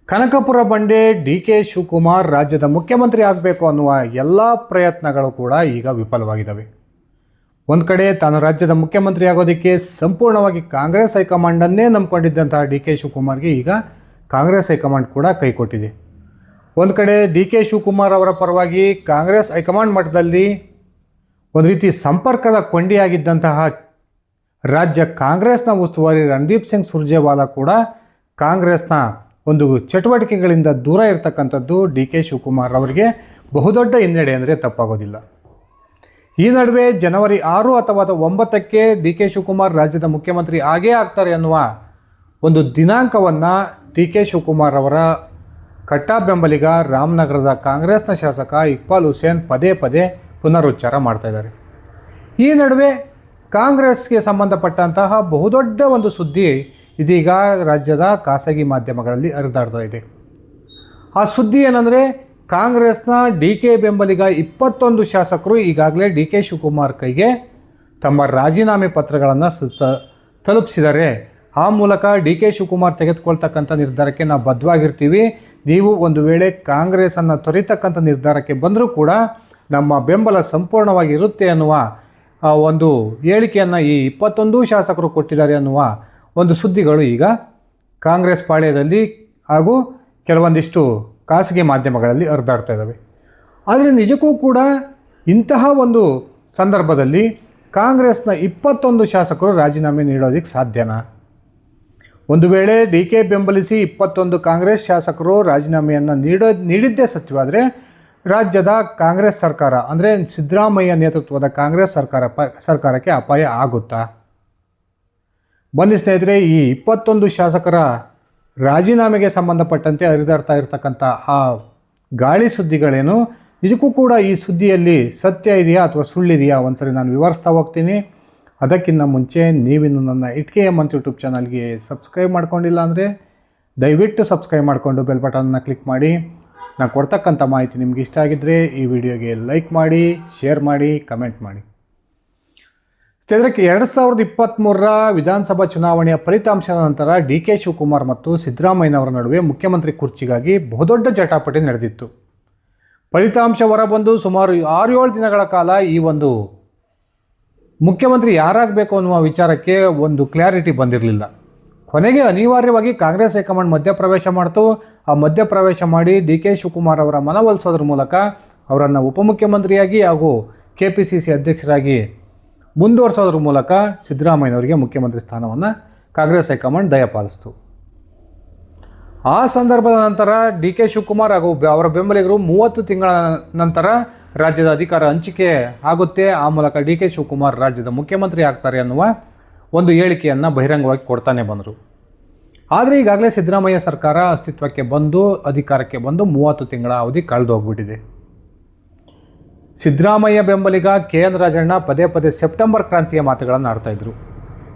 ಕನಕಪುರ ಬಂಡೆ ಡಿ.ಕೆ. ಶಿವಕುಮಾರ್ ರಾಜ್ಯದ ಮುಖ್ಯಮಂತ್ರಿ ಆಗಬೇಕು ಅನ್ನುವ ಎಲ್ಲ ಪ್ರಯತ್ನಗಳು ಕೂಡ ಈಗ ವಿಫಲವಾಗಿದ್ದಾವೆ. ಒಂದು ಕಡೆ ತಾನು ರಾಜ್ಯದ ಮುಖ್ಯಮಂತ್ರಿ ಆಗೋದಕ್ಕೆ ಸಂಪೂರ್ಣವಾಗಿ ಕಾಂಗ್ರೆಸ್ ಹೈಕಮಾಂಡನ್ನೇ ನಂಬಿಕೊಂಡಿದ್ದಂತಹ ಡಿ.ಕೆ. ಶಿವಕುಮಾರ್ಗೆ ಈಗ ಕಾಂಗ್ರೆಸ್ ಹೈಕಮಾಂಡ್ ಕೂಡ ಕೈ ಕೊಟ್ಟಿದೆ. ಒಂದು ಕಡೆ ಡಿ.ಕೆ. ಶಿವಕುಮಾರ್ ಅವರ ಪರವಾಗಿ ಕಾಂಗ್ರೆಸ್ ಹೈಕಮಾಂಡ್ ಮಟ್ಟದಲ್ಲಿ ಒಂದು ರೀತಿ ಸಂಪರ್ಕದ ಕೊಂಡಿಯಾಗಿದ್ದಂತಹ ರಾಜ್ಯ ಕಾಂಗ್ರೆಸ್ನ ಉಸ್ತುವಾರಿ ರಣದೀಪ್ ಸಿಂಗ್ ಸುರ್ಜೇವಾಲಾ ಕೂಡ ಕಾಂಗ್ರೆಸ್ನ ಒಂದು ಚಟುವಟಿಕೆಗಳಿಂದ ದೂರ ಇರತಕ್ಕಂಥದ್ದು ಡಿ.ಕೆ. ಶಿವಕುಮಾರ್ ಅವರಿಗೆ ಬಹುದೊಡ್ಡ ಹಿನ್ನಡೆ ಅಂದರೆ ತಪ್ಪಾಗೋದಿಲ್ಲ. ಈ ನಡುವೆ ಜನವರಿ 6 ಅಥವಾ 9ಕ್ಕೆ ಡಿ.ಕೆ. ಶಿವಕುಮಾರ್ ರಾಜ್ಯದ ಮುಖ್ಯಮಂತ್ರಿ ಆಗೇ ಆಗ್ತಾರೆ ಅನ್ನುವ ಒಂದು ದಿನಾಂಕವನ್ನು ಡಿ.ಕೆ. ಶಿವಕುಮಾರ್ ಅವರ ಕಟ್ಟಾ ಬೆಂಬಲಿಗ ರಾಮನಗರದ ಕಾಂಗ್ರೆಸ್ನ ಶಾಸಕ ಇಕ್ಬಾಲ್ ಹುಸೇನ್ ಪದೇ ಪದೇ ಪುನರುಚ್ಚಾರ ಮಾಡ್ತಾ ಇದ್ದಾರೆ. ಈ ನಡುವೆ ಕಾಂಗ್ರೆಸ್ಗೆ ಸಂಬಂಧಪಟ್ಟಂತಹ ಬಹುದೊಡ್ಡ ಒಂದು ಸುದ್ದಿ ಇದೀಗ ರಾಜ್ಯದ ಖಾಸಗಿ ಮಾಧ್ಯಮಗಳಲ್ಲಿ ಹರಿದಾಡ್ತಾ ಇದೆ. ಆ ಸುದ್ದಿ ಏನಂದರೆ, ಕಾಂಗ್ರೆಸ್ನ ಡಿ.ಕೆ. ಬೆಂಬಲಿಗ 21 ಶಾಸಕರು ಈಗಾಗಲೇ ಡಿ.ಕೆ. ಶಿವಕುಮಾರ್ ಕೈಗೆ ತಮ್ಮ ರಾಜೀನಾಮೆ ಪತ್ರಗಳನ್ನು ತಲುಪಿಸಿದ್ದಾರೆ. ಆ ಮೂಲಕ ಡಿ.ಕೆ. ಶಿವಕುಮಾರ್ ತೆಗೆದುಕೊಳ್ತಕ್ಕಂಥ ನಿರ್ಧಾರಕ್ಕೆ ನಾವು ಬದ್ಧವಾಗಿರ್ತೀವಿ, ನೀವು ಒಂದು ವೇಳೆ ಕಾಂಗ್ರೆಸ್ಸನ್ನು ತೊರೆತಕ್ಕಂಥ ನಿರ್ಧಾರಕ್ಕೆ ಬಂದರೂ ಕೂಡ ನಮ್ಮ ಬೆಂಬಲ ಸಂಪೂರ್ಣವಾಗಿ ಇರುತ್ತೆ ಅನ್ನುವ ಒಂದು ಹೇಳಿಕೆಯನ್ನು ಈ 21 ಶಾಸಕರು ಕೊಟ್ಟಿದ್ದಾರೆ ಅನ್ನುವ ಒಂದು ಸುದ್ದಿಗಳು ಈಗ ಕಾಂಗ್ರೆಸ್ ಪಾಳ್ಯದಲ್ಲಿ ಹಾಗೂ ಕೆಲವೊಂದಿಷ್ಟು ಖಾಸಗಿ ಮಾಧ್ಯಮಗಳಲ್ಲಿ ಹರಿದಾಡ್ತಾ ಇದ್ದಾವೆ. ಆದರೆ ನಿಜಕ್ಕೂ ಕೂಡ ಇಂತಹ ಒಂದು ಸಂದರ್ಭದಲ್ಲಿ ಕಾಂಗ್ರೆಸ್ನ 21 ಶಾಸಕರು ರಾಜೀನಾಮೆ ನೀಡೋದಕ್ಕೆ ಸಾಧ್ಯನಾ? ಒಂದು ವೇಳೆ ಡಿ.ಕೆ. ಬೆಂಬಲಿಸಿ 21 ಕಾಂಗ್ರೆಸ್ ಶಾಸಕರು ರಾಜೀನಾಮೆಯನ್ನು ನೀಡಿದ್ದೇ ಸತ್ಯವಾದರೆ ರಾಜ್ಯದ ಕಾಂಗ್ರೆಸ್ ಸರ್ಕಾರ ಅಂದರೆ ಸಿದ್ದರಾಮಯ್ಯ ನೇತೃತ್ವದ ಕಾಂಗ್ರೆಸ್ ಸರ್ಕಾರಕ್ಕೆ ಅಪಾಯ ಆಗುತ್ತಾ? ಬನ್ನಿ ಸ್ನೇಹಿತರೆ, ಈ 21 ಶಾಸಕರ ರಾಜೀನಾಮೆಗೆ ಸಂಬಂಧಪಟ್ಟಂತೆ ಹರಿದಾಡ್ತಾ ಇರತಕ್ಕಂಥ ಆ ಗಾಳಿ ಸುದ್ದಿಗಳೇನು, ನಿಜಕ್ಕೂ ಕೂಡ ಈ ಸುದ್ದಿಯಲ್ಲಿ ಸತ್ಯ ಇದೆಯಾ ಅಥವಾ ಸುಳ್ಳಿದೆಯಾ ಒಂದ್ಸರಿ ನಾನು ವಿವರಿಸ್ತಾ ಹೋಗ್ತೀನಿ. ಅದಕ್ಕಿಂತ ಮುಂಚೆ ನೀವಿನ್ನು ನನ್ನ ಇಟ್ಕೆಯ ಮಂತ್ ಯೂಟ್ಯೂಬ್ ಚಾನಲ್ಗೆ ಸಬ್ಸ್ಕ್ರೈಬ್ ಮಾಡ್ಕೊಂಡಿಲ್ಲ ಅಂದರೆ ದಯವಿಟ್ಟು ಸಬ್ಸ್ಕ್ರೈಬ್ ಮಾಡಿಕೊಂಡು ಬೆಲ್ ಬಟನ್ನ ಕ್ಲಿಕ್ ಮಾಡಿ. ನಾನು ಕೊಡ್ತಕ್ಕಂಥ ಮಾಹಿತಿ ನಿಮ್ಗೆ ಇಷ್ಟ ಆಗಿದ್ದರೆ ಈ ವಿಡಿಯೋಗೆ ಲೈಕ್ ಮಾಡಿ, ಶೇರ್ ಮಾಡಿ, ಕಮೆಂಟ್ ಮಾಡಿ. ಸ್ನೇಹಿತರೆ, 2023ರ ವಿಧಾನಸಭಾ ಚುನಾವಣೆಯ ಫಲಿತಾಂಶದ ನಂತರ ಡಿ.ಕೆ. ಶಿವಕುಮಾರ್ ಮತ್ತು ಸಿದ್ದರಾಮಯ್ಯನವರ ನಡುವೆ ಮುಖ್ಯಮಂತ್ರಿ ಕುರ್ಚಿಗಾಗಿ ಬಹುದೊಡ್ಡ ಜಟಾಪಟಿ ನಡೆದಿತ್ತು. ಫಲಿತಾಂಶ ಹೊರಬಂದು ಸುಮಾರು 6-7 ದಿನಗಳ ಕಾಲ ಈ ಒಂದು ಮುಖ್ಯಮಂತ್ರಿ ಯಾರಾಗಬೇಕು ಅನ್ನುವ ವಿಚಾರಕ್ಕೆ ಒಂದು ಕ್ಲಾರಿಟಿ ಬಂದಿರಲಿಲ್ಲ. ಕೊನೆಗೆ ಅನಿವಾರ್ಯವಾಗಿ ಕಾಂಗ್ರೆಸ್ ಹೈಕಮಾಂಡ್ ಮಧ್ಯಪ್ರವೇಶ ಮಾಡ್ತು. ಆ ಮಧ್ಯಪ್ರವೇಶ ಮಾಡಿ ಡಿ.ಕೆ. ಶಿವಕುಮಾರ್ ಅವರ ಮನವೊಲಿಸೋದ್ರ ಮೂಲಕ ಅವರನ್ನು ಉಪಮುಖ್ಯಮಂತ್ರಿಯಾಗಿ ಹಾಗೂ KPCC ಅಧ್ಯಕ್ಷರಾಗಿ ಮುಂದುವರಿಸೋದ್ರ ಮೂಲಕ ಸಿದ್ದರಾಮಯ್ಯನವರಿಗೆ ಮುಖ್ಯಮಂತ್ರಿ ಸ್ಥಾನವನ್ನು ಕಾಂಗ್ರೆಸ್ ಹೈಕಮಾಂಡ್ ದಯಪಾಲಿಸಿತು. ಆ ಸಂದರ್ಭದ ನಂತರ ಡಿ.ಕೆ. ಶಿವಕುಮಾರ್ ಹಾಗೂ ಅವರ ಬೆಂಬಲಿಗರು 30 ತಿಂಗಳ ನಂತರ ರಾಜ್ಯದ ಅಧಿಕಾರ ಹಂಚಿಕೆ ಆಗುತ್ತೆ, ಆ ಮೂಲಕ ಡಿ.ಕೆ. ಶಿವಕುಮಾರ್ ರಾಜ್ಯದ ಮುಖ್ಯಮಂತ್ರಿ ಆಗ್ತಾರೆ ಅನ್ನುವ ಒಂದು ಹೇಳಿಕೆಯನ್ನು ಬಹಿರಂಗವಾಗಿ ಕೊಡ್ತಾನೆ ಬಂದರು. ಆದರೆ ಈಗಾಗಲೇ ಸಿದ್ದರಾಮಯ್ಯ ಸರ್ಕಾರ ಅಸ್ತಿತ್ವಕ್ಕೆ ಬಂದು ಅಧಿಕಾರಕ್ಕೆ ಬಂದು 30 ತಿಂಗಳ ಅವಧಿ ಕಳೆದು ಹೋಗ್ಬಿಟ್ಟಿದೆ. ಸಿದ್ದರಾಮಯ್ಯ ಬೆಂಬಲಿಗ KN ರಾಜಣ್ಣ ಪದೇ ಪದೇ ಸೆಪ್ಟೆಂಬರ್ ಕ್ರಾಂತಿಯ ಮಾತುಗಳನ್ನು ಆಡ್ತಾಯಿದ್ರು.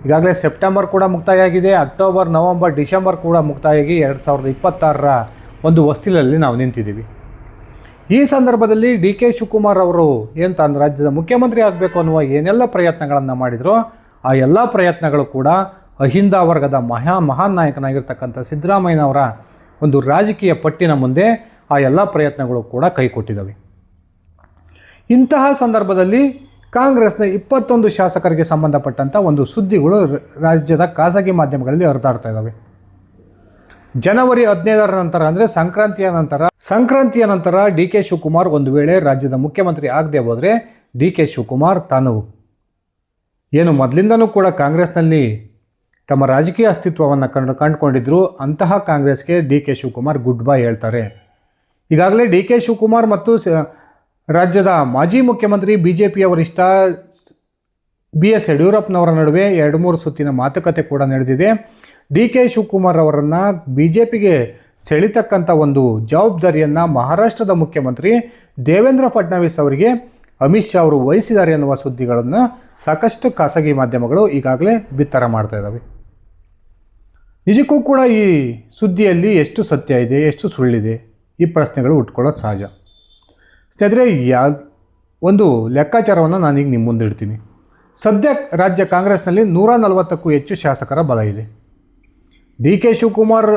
ಈಗಾಗಲೇ ಸೆಪ್ಟೆಂಬರ್ ಕೂಡ ಮುಕ್ತಾಯ ಆಗಿದೆ, ಅಕ್ಟೋಬರ್, ನವಂಬರ್, ಡಿಸೆಂಬರ್ ಕೂಡ ಮುಕ್ತಾಯಾಗಿ 2026ರ ಒಂದು ಹೊಸ್ತಿಲಲ್ಲಿ ನಾವು ನಿಂತಿದ್ದೀವಿ. ಈ ಸಂದರ್ಭದಲ್ಲಿ ಡಿ.ಕೆ. ಶಿವಕುಮಾರ್ ಅವರು ಏನು ತಾನು ರಾಜ್ಯದ ಮುಖ್ಯಮಂತ್ರಿ ಆಗಬೇಕು ಅನ್ನುವ ಏನೆಲ್ಲ ಪ್ರಯತ್ನಗಳನ್ನು ಮಾಡಿದರೋ ಆ ಎಲ್ಲ ಪ್ರಯತ್ನಗಳು ಕೂಡ ಅಹಿಂದ ವರ್ಗದ ಮಹಾನ್ ನಾಯಕನಾಗಿರ್ತಕ್ಕಂಥ ಸಿದ್ದರಾಮಯ್ಯನವರ ಒಂದು ರಾಜಕೀಯ ಪಟ್ಟಿನ ಮುಂದೆ ಆ ಎಲ್ಲ ಪ್ರಯತ್ನಗಳು ಕೂಡ ಕೈ ಕೊಟ್ಟಿದ್ದಾವೆ. ಇಂತಹ ಸಂದರ್ಭದಲ್ಲಿ ಕಾಂಗ್ರೆಸ್ನ 21 ಶಾಸಕರಿಗೆ ಸಂಬಂಧಪಟ್ಟಂಥ ಒಂದು ಸುದ್ದಿಗಳು ರಾಜ್ಯದ ಖಾಸಗಿ ಮಾಧ್ಯಮಗಳಲ್ಲಿ ಹರಿದಾಡ್ತಾ ಇದ್ದಾವೆ. ಜನವರಿ 15ರ ನಂತರ ಅಂದರೆ ಸಂಕ್ರಾಂತಿಯ ನಂತರ ಡಿ.ಕೆ. ಶಿವಕುಮಾರ್ ಒಂದು ವೇಳೆ ರಾಜ್ಯದ ಮುಖ್ಯಮಂತ್ರಿ ಆಗದೆ ಹೋದರೆ ಡಿ.ಕೆ. ಶಿವಕುಮಾರ್ ತಾನು ಏನು ಮೊದಲಿಂದನೂ ಕೂಡ ಕಾಂಗ್ರೆಸ್ನಲ್ಲಿ ತಮ್ಮ ರಾಜಕೀಯ ಅಸ್ತಿತ್ವವನ್ನು ಕಂಡುಕೊಂಡಿದ್ರು, ಅಂತಹ ಕಾಂಗ್ರೆಸ್ಗೆ ಡಿ.ಕೆ. ಶಿವಕುಮಾರ್ ಗುಡ್ ಬೈ ಹೇಳ್ತಾರೆ. ಈಗಾಗಲೇ ಡಿ.ಕೆ. ಶಿವಕುಮಾರ್ ಮತ್ತು ರಾಜ್ಯದ ಮಾಜಿ ಮುಖ್ಯಮಂತ್ರಿ BJPಯ ವರಿಷ್ಠ B.S. ಯಡಿಯೂರಪ್ಪನವರ ನಡುವೆ 2-3 ಸುತ್ತಿನ ಮಾತುಕತೆ ಕೂಡ ನಡೆದಿದೆ. ಡಿ.ಕೆ. ಶಿವಕುಮಾರ್ ಅವರನ್ನು BJPಗೆ ಸೆಳಿತಕ್ಕಂಥ ಒಂದು ಜವಾಬ್ದಾರಿಯನ್ನು ಮಹಾರಾಷ್ಟ್ರದ ಮುಖ್ಯಮಂತ್ರಿ ದೇವೇಂದ್ರ ಫಡ್ನವೀಸ್ ಅವರಿಗೆ ಅಮಿತ್ ಶಾ ಅವರು ವಹಿಸಿದ್ದಾರೆ ಎನ್ನುವ ಸುದ್ದಿಗಳನ್ನು ಸಾಕಷ್ಟು ಖಾಸಗಿ ಮಾಧ್ಯಮಗಳು ಈಗಾಗಲೇ ಬಿತ್ತರ ಮಾಡ್ತಾ ಇದ್ದಾವೆ. ನಿಜಕ್ಕೂ ಕೂಡ ಈ ಸುದ್ದಿಯಲ್ಲಿ ಎಷ್ಟು ಸತ್ಯ ಇದೆ, ಎಷ್ಟು ಸುಳ್ಳಿದೆ, ಈ ಪ್ರಶ್ನೆಗಳು ಹುಟ್ಕೊಳ್ಳೋದು ಸಹಜ. ಸ್ನೇಹಿತರೆ, ಒಂದು ಲೆಕ್ಕಾಚಾರವನ್ನು ನಾನೀಗ ನಿಮ್ಮ ಮುಂದೆ ಇಡ್ತೀನಿ. ಸದ್ಯ ರಾಜ್ಯ ಕಾಂಗ್ರೆಸ್ನಲ್ಲಿ 140ಕ್ಕೂ ಹೆಚ್ಚು ಶಾಸಕರ ಬಲ ಇದೆ. ಡಿ.ಕೆ. ಶಿವಕುಮಾರ್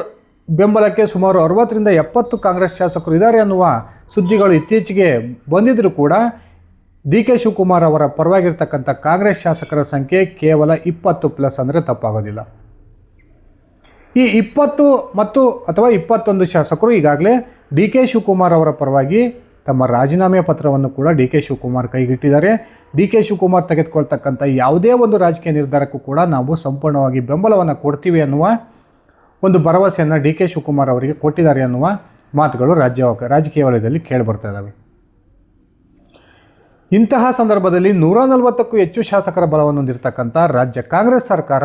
ಬೆಂಬಲಕ್ಕೆ ಸುಮಾರು 60ರಿಂದ 70 ಕಾಂಗ್ರೆಸ್ ಶಾಸಕರು ಇದ್ದಾರೆ ಅನ್ನುವ ಸುದ್ದಿಗಳು ಇತ್ತೀಚೆಗೆ ಬಂದಿದ್ದರೂ ಕೂಡ ಡಿ ಕೆ ಶಿವಕುಮಾರ್ ಅವರ ಪರವಾಗಿರ್ತಕ್ಕಂಥ ಕಾಂಗ್ರೆಸ್ ಶಾಸಕರ ಸಂಖ್ಯೆ ಕೇವಲ 20+ ಅಂದರೆ ತಪ್ಪಾಗೋದಿಲ್ಲ. ಈ 20 ಮತ್ತು ಅಥವಾ 21 ಶಾಸಕರು ಈಗಾಗಲೇ ಡಿ ಕೆ ಶಿವಕುಮಾರ್ ಅವರ ಪರವಾಗಿ ತಮ್ಮ ರಾಜೀನಾಮೆ ಪತ್ರವನ್ನು ಕೂಡ ಡಿ ಕೆ ಶಿವಕುಮಾರ್ ಕೈಗಿಟ್ಟಿದ್ದಾರೆ. ಡಿ ಕೆ ಶಿವಕುಮಾರ್ ತೆಗೆದುಕೊಳ್ತಕ್ಕಂಥ ಯಾವುದೇ ಒಂದು ರಾಜಕೀಯ ನಿರ್ಧಾರಕ್ಕೂ ಕೂಡ ನಾವು ಸಂಪೂರ್ಣವಾಗಿ ಬೆಂಬಲವನ್ನು ಕೊಡ್ತೀವಿ ಅನ್ನುವ ಒಂದು ಭರವಸೆಯನ್ನು ಡಿ ಕೆ ಶಿವಕುಮಾರ್ ಅವರಿಗೆ ಕೊಟ್ಟಿದ್ದಾರೆ ಅನ್ನುವ ಮಾತುಗಳು ರಾಜಕೀಯ ವಲಯದಲ್ಲಿ ಕೇಳಿಬರ್ತಾ ಇದ್ದಾವೆ. ಇಂತಹ ಸಂದರ್ಭದಲ್ಲಿ 140ಕ್ಕೂ ಹೆಚ್ಚು ಶಾಸಕರ ಬಲವನ್ನು ಹೊಂದಿರತಕ್ಕಂಥ ರಾಜ್ಯ ಕಾಂಗ್ರೆಸ್ ಸರ್ಕಾರ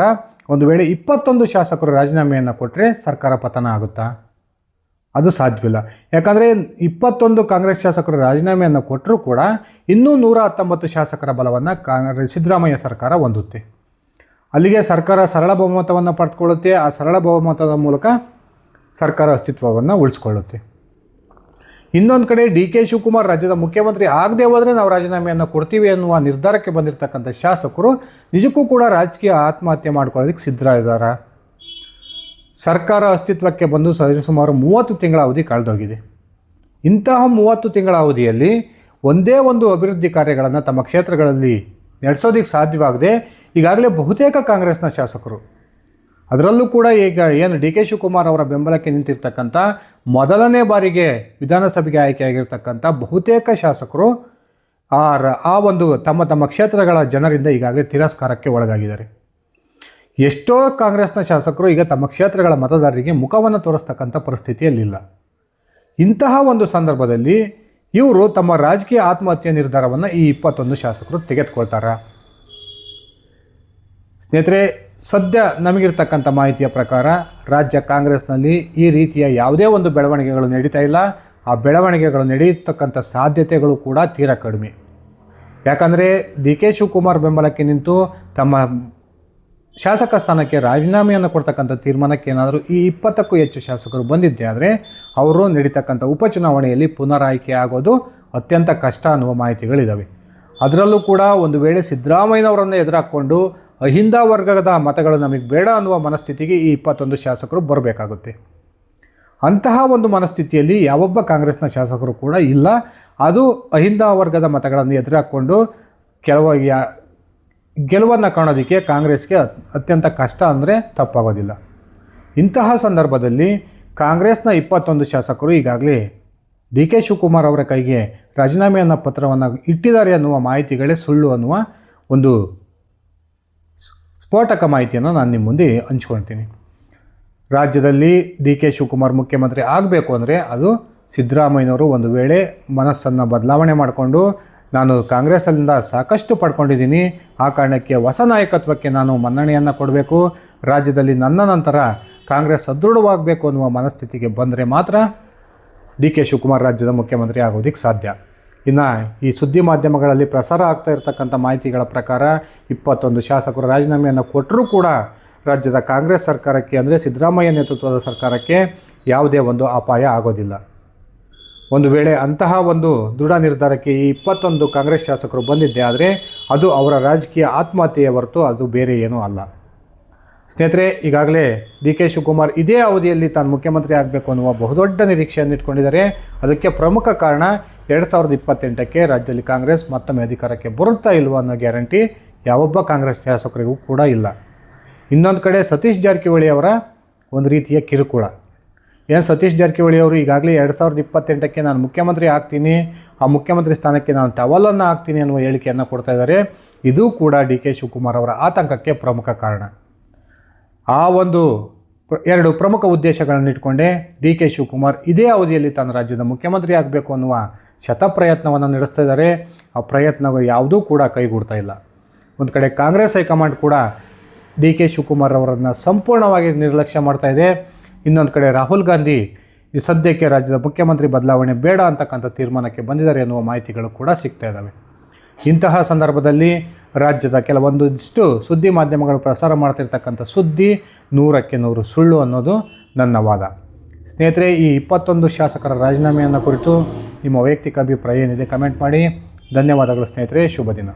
ಒಂದು ವೇಳೆ 21 ಶಾಸಕರು ರಾಜೀನಾಮೆಯನ್ನು ಕೊಟ್ಟರೆ ಸರ್ಕಾರ ಪತನ ಆಗುತ್ತಾ? ಅದು ಸಾಧ್ಯವಿಲ್ಲ. ಯಾಕಂದರೆ 21 ಕಾಂಗ್ರೆಸ್ ಶಾಸಕರು ರಾಜೀನಾಮೆಯನ್ನು ಕೊಟ್ಟರೂ ಕೂಡ ಇನ್ನೂ 119 ಶಾಸಕರ ಬಲವನ್ನು ಸಿದ್ದರಾಮಯ್ಯ ಸರ್ಕಾರ ಹೊಂದುತ್ತೆ. ಅಲ್ಲಿಗೆ ಸರ್ಕಾರ ಸರಳ ಬಹುಮತವನ್ನು ಪಡೆದುಕೊಳ್ಳುತ್ತೆ. ಆ ಸರಳ ಬಹುಮತದ ಮೂಲಕ ಸರ್ಕಾರ ಅಸ್ತಿತ್ವವನ್ನು ಉಳಿಸ್ಕೊಳ್ಳುತ್ತೆ. ಇನ್ನೊಂದು ಕಡೆ ಡಿ ಕೆ ಶಿವಕುಮಾರ್ ರಾಜ್ಯದ ಮುಖ್ಯಮಂತ್ರಿ ಆಗದೆ ಹೋದರೆ ನಾವು ರಾಜೀನಾಮೆಯನ್ನು ಕೊಡ್ತೀವಿ ಅನ್ನುವ ನಿರ್ಧಾರಕ್ಕೆ ಬಂದಿರತಕ್ಕಂಥ ಶಾಸಕರು ನಿಜಕ್ಕೂ ಕೂಡ ರಾಜಕೀಯ ಆತ್ಮಹತ್ಯೆ ಮಾಡ್ಕೊಳ್ಳೋದಕ್ಕೆ ಸಿದ್ಧರಿದ್ದಾರೆ. ಸರ್ಕಾರ ಅಸ್ತಿತ್ವಕ್ಕೆ ಬಂದು ಸುಮಾರು 30 ತಿಂಗಳ ಅವಧಿ ಕಳೆದೋಗಿದೆ. ಇಂತಹ 30 ತಿಂಗಳ ಅವಧಿಯಲ್ಲಿ ಒಂದೇ ಒಂದು ಅಭಿವೃದ್ಧಿ ಕಾರ್ಯಗಳನ್ನು ತಮ್ಮ ಕ್ಷೇತ್ರಗಳಲ್ಲಿ ನಡೆಸೋದಕ್ಕೆ ಸಾಧ್ಯವಾಗದೆ ಈಗಾಗಲೇ ಬಹುತೇಕ ಕಾಂಗ್ರೆಸ್ನ ಶಾಸಕರು, ಅದರಲ್ಲೂ ಕೂಡ ಈಗ ಏನು ಡಿ ಕೆ ಶಿವಕುಮಾರ್ ಅವರ ಬೆಂಬಲಕ್ಕೆ ನಿಂತಿರ್ತಕ್ಕಂಥ ಮೊದಲನೇ ಬಾರಿಗೆ ವಿಧಾನಸಭೆಗೆ ಆಯ್ಕೆಯಾಗಿರ್ತಕ್ಕಂಥ ಬಹುತೇಕ ಶಾಸಕರು ಆ ಒಂದು ತಮ್ಮ ಕ್ಷೇತ್ರಗಳ ಜನರಿಂದ ಈಗಾಗಲೇ ತಿರಸ್ಕಾರಕ್ಕೆ ಒಳಗಾಗಿದ್ದಾರೆ. ಎಷ್ಟೋ ಕಾಂಗ್ರೆಸ್ನ ಶಾಸಕರು ಈಗ ತಮ್ಮ ಕ್ಷೇತ್ರಗಳ ಮತದಾರರಿಗೆ ಮುಖವನ್ನು ತೋರಿಸ್ತಕ್ಕಂಥ ಪರಿಸ್ಥಿತಿಯಲ್ಲಿಲ್ಲ. ಇಂತಹ ಒಂದು ಸಂದರ್ಭದಲ್ಲಿ ಇವರು ತಮ್ಮ ರಾಜಕೀಯ ಆತ್ಮಹತ್ಯೆ ನಿರ್ಧಾರವನ್ನು ಈ 21 ಶಾಸಕರು ತೆಗೆದುಕೊಳ್ತಾರಾ? ಸ್ನೇಹಿತರೆ, ಸದ್ಯ ನಮಗಿರ್ತಕ್ಕಂಥ ಮಾಹಿತಿಯ ಪ್ರಕಾರ ರಾಜ್ಯ ಕಾಂಗ್ರೆಸ್ನಲ್ಲಿ ಈ ರೀತಿಯ ಯಾವುದೇ ಒಂದು ಬೆಳವಣಿಗೆಗಳು ನಡೀತಾ ಇಲ್ಲ. ಆ ಬೆಳವಣಿಗೆಗಳು ನಡೆಯತಕ್ಕಂಥ ಸಾಧ್ಯತೆಗಳು ಕೂಡ ತೀರಾ ಕಡಿಮೆ. ಯಾಕಂದರೆ ಡಿ ಕೆ ಶಿವಕುಮಾರ್ ಬೆಂಬಲಕ್ಕೆ ನಿಂತು ತಮ್ಮ ಶಾಸಕ ಸ್ಥಾನಕ್ಕೆ ರಾಜೀನಾಮೆಯನ್ನು ಕೊಡ್ತಕ್ಕಂಥ ತೀರ್ಮಾನಕ್ಕೆ ಏನಾದರೂ ಈ 20ಕ್ಕೂ ಹೆಚ್ಚು ಶಾಸಕರು ಬಂದಿದ್ದೆ ಆದರೆ ಅವರು ನಡೀತಕ್ಕಂಥ ಉಪಚುನಾವಣೆಯಲ್ಲಿ ಪುನರಾಯ್ಕೆ ಆಗೋದು ಅತ್ಯಂತ ಕಷ್ಟ ಅನ್ನುವ ಮಾಹಿತಿಗಳಿದ್ದಾವೆ. ಅದರಲ್ಲೂ ಕೂಡ ಒಂದು ವೇಳೆ ಸಿದ್ದರಾಮಯ್ಯನವರನ್ನು ಎದುರಾಕ್ಕೊಂಡು ಅಹಿಂದ ವರ್ಗದ ಮತಗಳು ನಮಗೆ ಬೇಡ ಅನ್ನುವ ಮನಸ್ಥಿತಿಗೆ ಈ 21 ಶಾಸಕರು ಬರಬೇಕಾಗುತ್ತೆ. ಅಂತಹ ಒಂದು ಮನಸ್ಥಿತಿಯಲ್ಲಿ ಯಾವೊಬ್ಬ ಕಾಂಗ್ರೆಸ್ನ ಶಾಸಕರು ಕೂಡ ಇಲ್ಲ. ಅದು ಅಹಿಂದ ವರ್ಗದ ಮತಗಳನ್ನು ಎದುರಾಕ್ಕೊಂಡು ಗೆಲುವನ್ನು ಕಾಣೋದಕ್ಕೆ ಕಾಂಗ್ರೆಸ್ಗೆ ಅತ್ಯಂತ ಕಷ್ಟ ಅಂದರೆ ತಪ್ಪಾಗೋದಿಲ್ಲ. ಇಂತಹ ಸಂದರ್ಭದಲ್ಲಿ ಕಾಂಗ್ರೆಸ್ನ 21 ಶಾಸಕರು ಈಗಾಗಲೇ ಡಿ ಕೆ ಶಿವಕುಮಾರ್ ಅವರ ಕೈಗೆ ರಾಜೀನಾಮೆಯನ್ನು ಪತ್ರವನ್ನು ಇಟ್ಟಿದ್ದಾರೆ ಅನ್ನುವ ಮಾಹಿತಿಗಳೇ ಸುಳ್ಳು ಅನ್ನುವ ಒಂದು ಸ್ಫೋಟಕ ಮಾಹಿತಿಯನ್ನು ನಾನು ನಿಮ್ಮ ಮುಂದೆ ಹಂಚ್ಕೊಳ್ತೀನಿ. ರಾಜ್ಯದಲ್ಲಿ ಡಿ ಕೆ ಶಿವಕುಮಾರ್ ಮುಖ್ಯಮಂತ್ರಿ ಆಗಬೇಕು ಅಂದರೆ ಅದು ಸಿದ್ದರಾಮಯ್ಯನವರು ಒಂದು ವೇಳೆ ಮನಸ್ಸನ್ನು ಬದಲಾವಣೆ ಮಾಡಿಕೊಂಡು ನಾನು ಕಾಂಗ್ರೆಸ್ಸಲ್ಲಿಂದ ಸಾಕಷ್ಟು ಪಡ್ಕೊಂಡಿದ್ದೀನಿ, ಆ ಕಾರಣಕ್ಕೆ ಹೊಸ ನಾಯಕತ್ವಕ್ಕೆ ನಾನು ಮನ್ನಣೆಯನ್ನು ಕೊಡಬೇಕು, ರಾಜ್ಯದಲ್ಲಿ ನನ್ನ ನಂತರ ಕಾಂಗ್ರೆಸ್ ಸದೃಢವಾಗಬೇಕು ಅನ್ನುವ ಮನಸ್ಥಿತಿಗೆ ಬಂದರೆ ಮಾತ್ರ ಡಿ ಕೆ ಶಿವಕುಮಾರ್ ರಾಜ್ಯದ ಮುಖ್ಯಮಂತ್ರಿ ಆಗೋದಕ್ಕೆ ಸಾಧ್ಯ. ಇನ್ನು ಈ ಸುದ್ದಿ ಮಾಧ್ಯಮಗಳಲ್ಲಿ ಪ್ರಸಾರ ಆಗ್ತಾ ಇರತಕ್ಕಂಥ ಮಾಹಿತಿಗಳ ಪ್ರಕಾರ 21 ಶಾಸಕರು ರಾಜೀನಾಮೆಯನ್ನು ಕೊಟ್ಟರೂ ಕೂಡ ರಾಜ್ಯದ ಕಾಂಗ್ರೆಸ್ ಸರ್ಕಾರಕ್ಕೆ ಅಂದರೆ ಸಿದ್ದರಾಮಯ್ಯ ನೇತೃತ್ವದ ಸರ್ಕಾರಕ್ಕೆ ಯಾವುದೇ ಒಂದು ಅಪಾಯ ಆಗೋದಿಲ್ಲ. ಒಂದು ವೇಳೆ ಅಂತಹ ಒಂದು ದೃಢ ನಿರ್ಧಾರಕ್ಕೆ ಈ 21 ಕಾಂಗ್ರೆಸ್ ಶಾಸಕರು ಬಂದಿದ್ದೆ ಆದರೆ ಅದು ಅವರ ರಾಜಕೀಯ ಆತ್ಮಹತ್ಯೆಯ ಹೊರತು ಅದು ಬೇರೆ ಏನೂ ಅಲ್ಲ. ಸ್ನೇಹಿತರೆ, ಈಗಾಗಲೇ ಡಿ ಕೆ ಶಿವಕುಮಾರ್ ಇದೇ ಅವಧಿಯಲ್ಲಿ ತಾನು ಮುಖ್ಯಮಂತ್ರಿ ಆಗಬೇಕು ಅನ್ನುವ ಬಹುದೊಡ್ಡ ನಿರೀಕ್ಷೆಯನ್ನು ಇಟ್ಕೊಂಡಿದ್ದಾರೆ. ಅದಕ್ಕೆ ಪ್ರಮುಖ ಕಾರಣ 2028ಕ್ಕೆ ರಾಜ್ಯದಲ್ಲಿ ಕಾಂಗ್ರೆಸ್ ಮತ್ತೊಮ್ಮೆ ಅಧಿಕಾರಕ್ಕೆ ಬರುತ್ತಾ ಇಲ್ವೋ ಅನ್ನೋ ಗ್ಯಾರಂಟಿ ಯಾವೊಬ್ಬ ಕಾಂಗ್ರೆಸ್ ಶಾಸಕರಿಗೂ ಕೂಡ ಇಲ್ಲ. ಇನ್ನೊಂದು ಕಡೆ ಸತೀಶ್ ಜಾರಕಿಹೊಳಿ ಅವರ ಒಂದು ರೀತಿಯ ಕಿರುಕುಳ. ಸತೀಶ್ ಜಾರಕಿಹೊಳಿ ಅವರು ಈಗಾಗಲೇ 2028ಕ್ಕೆ ನಾನು ಮುಖ್ಯಮಂತ್ರಿ ಆಗ್ತೀನಿ, ಆ ಮುಖ್ಯಮಂತ್ರಿ ಸ್ಥಾನಕ್ಕೆ ನಾನು ಟವಲನ್ನು ಹಾಕ್ತೀನಿ ಅನ್ನುವ ಹೇಳಿಕೆಯನ್ನು ಕೊಡ್ತಾ ಇದ್ದಾರೆ. ಇದು ಕೂಡ ಡಿ ಕೆ ಶಿವಕುಮಾರ್ ಅವರ ಆತಂಕಕ್ಕೆ ಪ್ರಮುಖ ಕಾರಣ. ಆ ಒಂದು 2 ಪ್ರಮುಖ ಉದ್ದೇಶಗಳನ್ನು ಇಟ್ಕೊಂಡೇ ಡಿ ಕೆ ಶಿವಕುಮಾರ್ ಇದೇ ಅವಧಿಯಲ್ಲಿ ತಾನು ರಾಜ್ಯದ ಮುಖ್ಯಮಂತ್ರಿ ಆಗಬೇಕು ಅನ್ನುವ ಶತಪ್ರಯತ್ನವನ್ನು ನಡೆಸ್ತಾ ಇದ್ದಾರೆ. ಆ ಪ್ರಯತ್ನಗಳು ಯಾವುದೂ ಕೂಡ ಕೈಗೂಡ್ತಾ ಇಲ್ಲ. ಒಂದು ಕಡೆ ಕಾಂಗ್ರೆಸ್ ಹೈಕಮಾಂಡ್ ಕೂಡ ಡಿ ಕೆ ಶಿವಕುಮಾರ್ ಅವರನ್ನು ಸಂಪೂರ್ಣವಾಗಿ ನಿರ್ಲಕ್ಷ್ಯ ಮಾಡ್ತಾ ಇದೆ. ಇನ್ನೊಂದು ಕಡೆ ರಾಹುಲ್ ಗಾಂಧಿ ಈ ಸದ್ಯಕ್ಕೆ ರಾಜ್ಯದ ಮುಖ್ಯಮಂತ್ರಿ ಬದಲಾವಣೆ ಬೇಡ ಅಂತಕ್ಕಂಥ ತೀರ್ಮಾನಕ್ಕೆ ಬಂದಿದ್ದಾರೆ ಎನ್ನುವ ಮಾಹಿತಿಗಳು ಕೂಡ ಸಿಗ್ತಾ ಇದ್ದಾವೆ. ಇಂತಹ ಸಂದರ್ಭದಲ್ಲಿ ರಾಜ್ಯದ ಕೆಲವೊಂದಿಷ್ಟು ಸುದ್ದಿ ಮಾಧ್ಯಮಗಳು ಪ್ರಸಾರ ಮಾಡ್ತಿರ್ತಕ್ಕಂಥ ಸುದ್ದಿ 100ಕ್ಕೆ 100 ಸುಳ್ಳು ಅನ್ನೋದು ನನ್ನ ವಾದ. ಸ್ನೇಹಿತರೆ, ಈ 21 ಶಾಸಕರ ರಾಜೀನಾಮೆಯನ್ನು ಕುರಿತು ನಿಮ್ಮ ವೈಯಕ್ತಿಕ ಅಭಿಪ್ರಾಯ ಏನಿದೆ ಕಮೆಂಟ್ ಮಾಡಿ. ಧನ್ಯವಾದಗಳು ಸ್ನೇಹಿತರೆ, ಶುಭ ದಿನ.